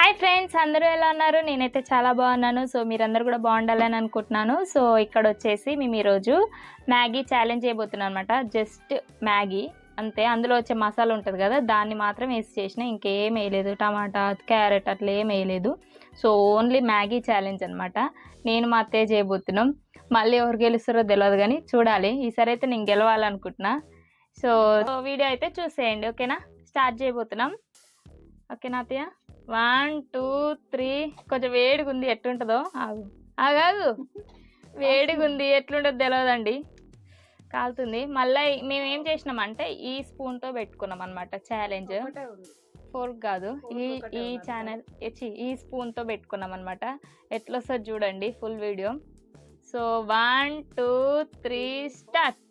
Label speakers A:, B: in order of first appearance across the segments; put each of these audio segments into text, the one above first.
A: Hi friends, అందరూ ఎలా ఉన్నారు? నేనైతే చాలా బాగున్నాను. సో మీరందరూ కూడా బాగుండాలని అనుకుంటున్నాను. సో ఇక్కడ వచ్చేసి మేము ఈరోజు మ్యాగీ ఛాలెంజ్ చేయబోతున్నాం అనమాట. జస్ట్ మ్యాగీ అంతే. అందులో వచ్చే మసాలా ఉంటుంది కదా, దాన్ని మాత్రం వేసి చేసిన, ఇంకేం వేయలేదు. టమాటా, క్యారెట్ అట్లా ఏం వేయలేదు. సో ఓన్లీ మ్యాగీ ఛాలెంజ్ అనమాట. నేను మా అత్తయ్య చేయబోతున్నాం. మళ్ళీ ఎవరు గెలుస్తారో తెలియదు కానీ చూడాలి. ఈసారి అయితే నేను గెలవాలనుకుంటున్నా. సో వీడియో అయితే చూసేయండి, ఓకేనా? స్టార్ట్ చేయబోతున్నాం, ఓకేనా అత్తయ్య? 1 2 3. కొంచెం వేడిగా ఉంది, ఎట్లుంటుందో ఆగాదు. వేడిగా ఉంది, ఎట్లుంటుందో తెలియదండి, కాలుతుంది. మళ్ళీ మేము ఏం చేసినామంటే ఈ స్పూన్తో పెట్టుకున్నాం అనమాట ఛాలెంజ్. ఫోర్క్ కాదు, ఈ ఛానల్ ఈ స్పూన్తో పెట్టుకున్నాం అనమాట. ఎట్లా వస్తుంది చూడండి ఫుల్ వీడియో. So 1 2 3 start.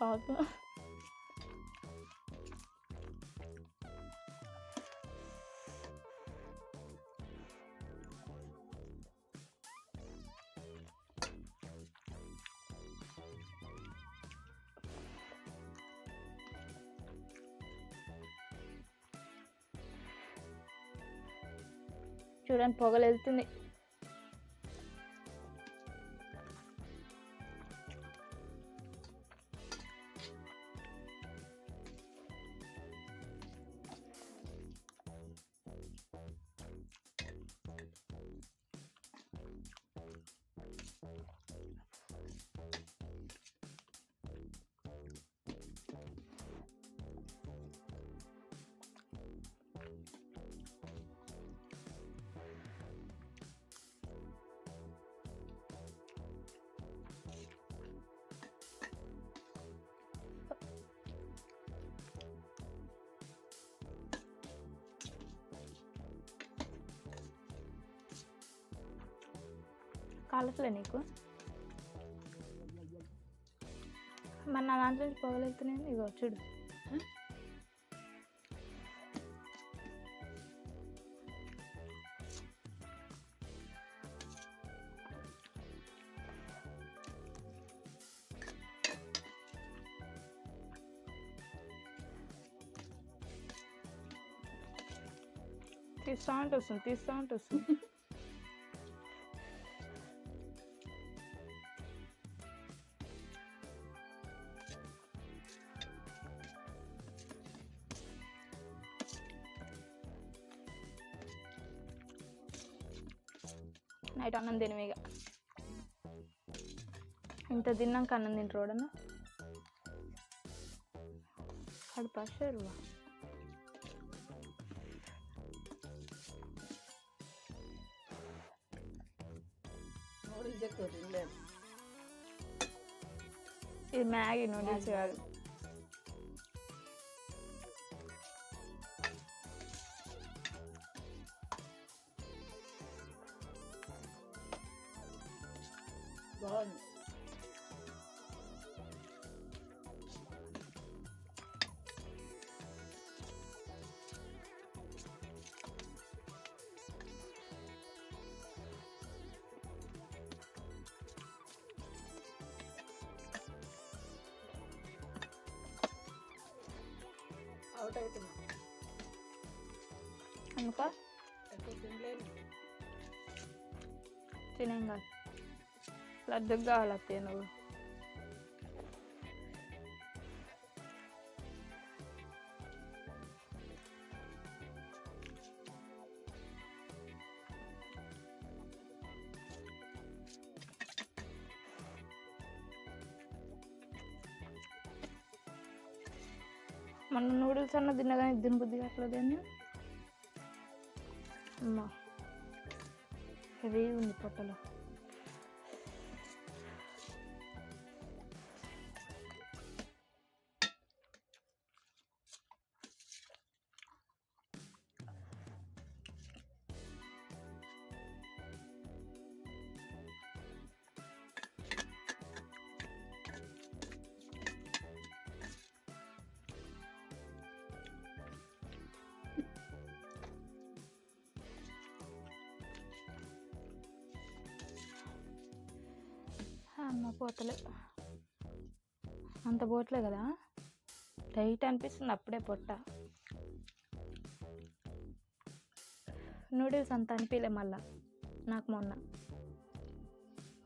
A: కాదు, చూడండి పొగలు వెళ్తుంది. కాలట్లే నీకు? మరి నా దాంట్లో నుంచి పొగలు వెళ్తున్నాయి. ఇగో చూడు, తీస్తా ఉంటే వస్తుంది. నైట్ అన్నం తినవిగా, ఇంత తిన్నాక అన్నం తింటారోడన్నా కడుపు షరువా. ఇది మ్యాగీ నూడిల్స్ కాదు.
B: బాగుంది. అవుట్ అవుతున్నా
A: అందుకో తినేం కాదు, లడ్డుగా కావాలి అత్తయ్య నువ్వు. మన నూడిల్స్ అన్న తిన్నా కానీ తిని బుద్ధి కావట్లేదండి. అమ్మా హెవీ ఉంది పొట్టలో. అన్న పోతలే అంత పోట్లే కదా, టైట్ అనిపిస్తుంది అప్పుడే పొట్ట. నూడిల్స్ అంత అనిపించలే మళ్ళా నాకు. మొన్న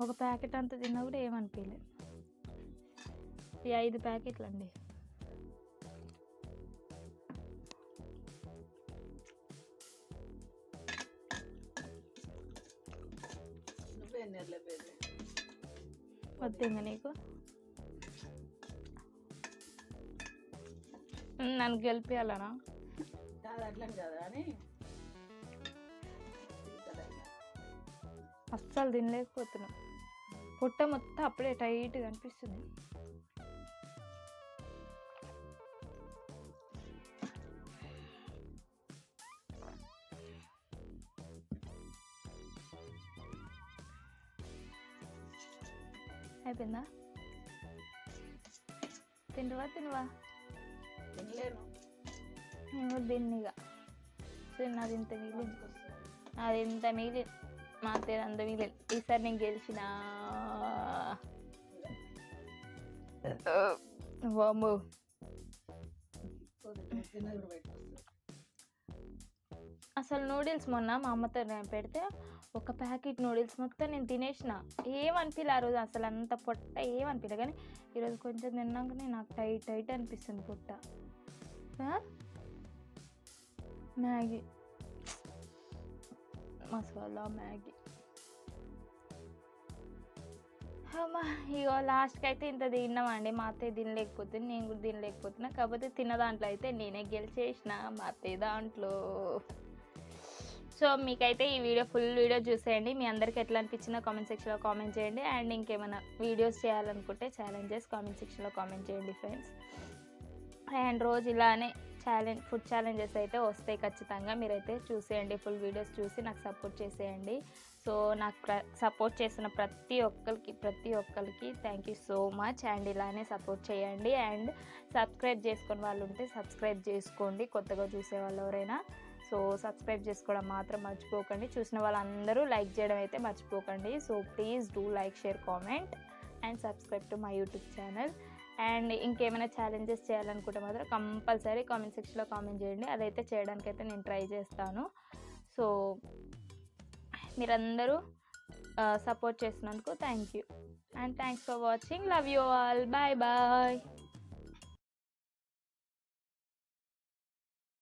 A: ఒక ప్యాకెట్ అంత తిన్నా కూడా ఏమనిపించలే. ఈ 5 ప్యాకెట్లు అండి. వద్దు ఇంకా నీకు. నన్ను గెలిపియాలనా?
B: కాదు అట్లా కదా అని
A: అస్సలు తినలేకపోతున్నా. పొట్ట మొత్తం అప్పుడే టైట్గా అనిపిస్తుంది. అయిపోయిందా? తినవా
B: తినలేను.
A: నేను దీన్నిగా నాది ఇంత మిగిలింది, అది ఇంత మిగిలింది, మా తేరు అంత మిగిలింది. ఈసారి నేను గెలిచిన. వామ్మో, అసలు నూడిల్స్ మొన్న మా అమ్మతో నేను పెడితే ఒక ప్యాకెట్ నూడిల్స్ మొత్తం నేను తినేసిన. ఏమనిపించలే ఆ రోజు, అసలు అంత పొట్ట ఏమనిపించలే. కానీ ఈరోజు కొంచెం తిన్నాకనే నాకు టైట్ అనిపిస్తుంది పొట్ట. Maggi, masala Maggi. అమ్మా, ఇగో లాస్ట్కి అయితే ఇంత తిన్నామండి. మా అత్తయ్య తినలేకపోతుంది, నేను కూడా తినలేకపోతున్నా. కాకపోతే తిన్న దాంట్లో అయితే నేనే గెలిచేసిన మా అత్తయ్య దాంట్లో. సో మీకైతే ఈ ఫుల్ వీడియో చూసేయండి. మీ అందరికీ ఎట్లా అనిపించిందో కామెంట్ సెక్షన్లో కామెంట్ చేయండి. అండ్ ఇంకేమైనా వీడియోస్ చేయాలనుకుంటే ఛాలెంజెస్ కామెంట్ సెక్షన్లో కామెంట్ చేయండి ఫ్రెండ్స్. అండ్ రోజు ఇలానే ఫుడ్ ఛాలెంజెస్ అయితే వస్తాయి ఖచ్చితంగా. మీరైతే చూసేయండి, ఫుల్ వీడియోస్ చూసి నాకు సపోర్ట్ చేసేయండి. సో నాకు సపోర్ట్ చేసిన ప్రతి ఒక్కరికి thank you so much. And ఇలానే సపోర్ట్ చేయండి. అండ్ సబ్స్క్రైబ్ చేసుకుని వాళ్ళు ఉంటే సబ్స్క్రైబ్ చేసుకోండి, కొత్తగా చూసే వాళ్ళు ఎవరైనా. సో సబ్స్క్రైబ్ చేసుకోవడం మాత్రం మర్చిపోకండి. చూసిన వాళ్ళందరూ లైక్ చేయడం అయితే మర్చిపోకండి. So please do like, share, comment and subscribe to my YouTube channel. And ఇంకేమైనా ఛాలెంజెస్ చేయాలనుకుంటే మాత్రం కంపల్సరీ కామెంట్ సెక్షన్లో కామెంట్ చేయండి. అదైతే చేయడానికైతే నేను ట్రై చేస్తాను. సో మీరందరూ సపోర్ట్ చేసినందుకు thank you. And thanks for watching. Love you all. Bye bye.